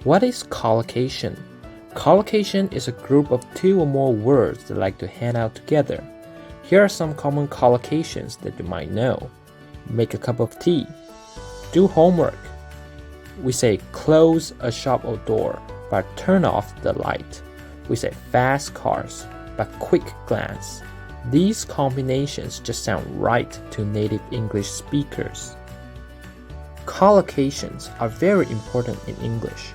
What is collocation? Collocation is a group of two or more words that like to hang out together. Here are some common collocations that you might know. Make a cup of tea. Do homework. We say close a shop or door, but turn off the light. We say fast cars, but quick glance. These combinations just sound right to native English speakers. Collocations are very important in English.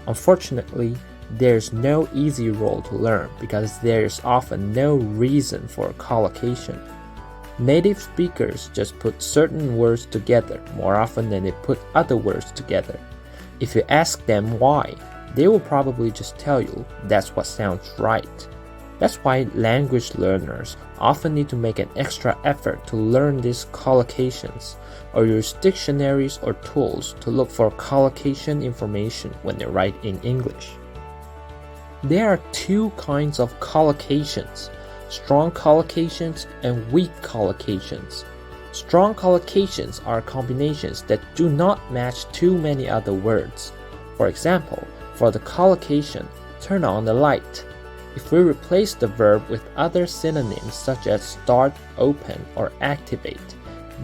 Unfortunately, there's no easy role to learn because there is often no reason for a collocation. Native speakers just put certain words together more often than they put other words together. If you ask them why, they will probably just tell you that's what sounds right. That's why language learners often need to make an extra effort to learn these collocations, or use dictionaries or tools to look for collocation information when they write in English. There are two kinds of collocations: strong collocations and weak collocations. Strong collocations are combinations that do not match too many other words. For example, for the collocation, turn on the light. If we replace the verb with other synonyms such as start, open, or activate,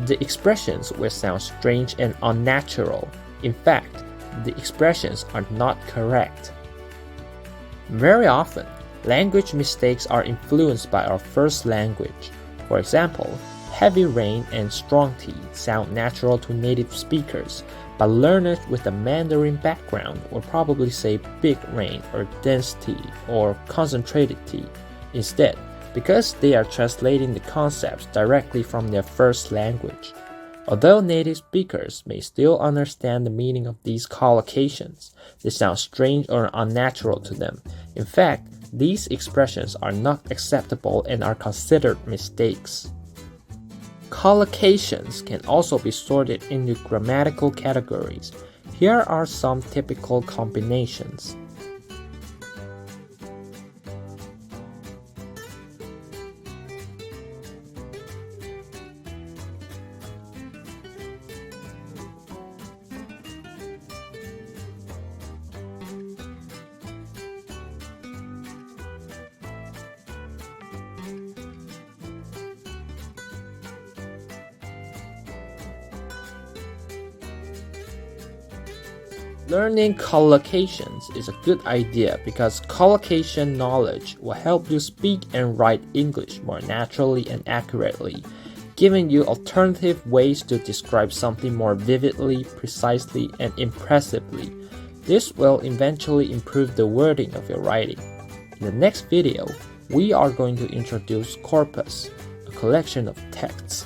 the expressions will sound strange and unnatural. In fact, the expressions are not correct. Very often, language mistakes are influenced by our first language. For example, heavy rain and strong tea sound natural to native speakers, but learners with a Mandarin background will probably say big rain or dense tea or concentrated tea instead, because they are translating the concepts directly from their first language. Although native speakers may still understand the meaning of these collocations, they sound strange or unnatural to them. In fact, these expressions are not acceptable and are considered mistakes. Collocations can also be sorted into grammatical categories. Here are some typical combinations. Learning collocations is a good idea because collocation knowledge will help you speak and write English more naturally and accurately, giving you alternative ways to describe something more vividly, precisely, and impressively. This will eventually improve the wording of your writing. In the next video, we are going to introduce corpus, a collection of texts.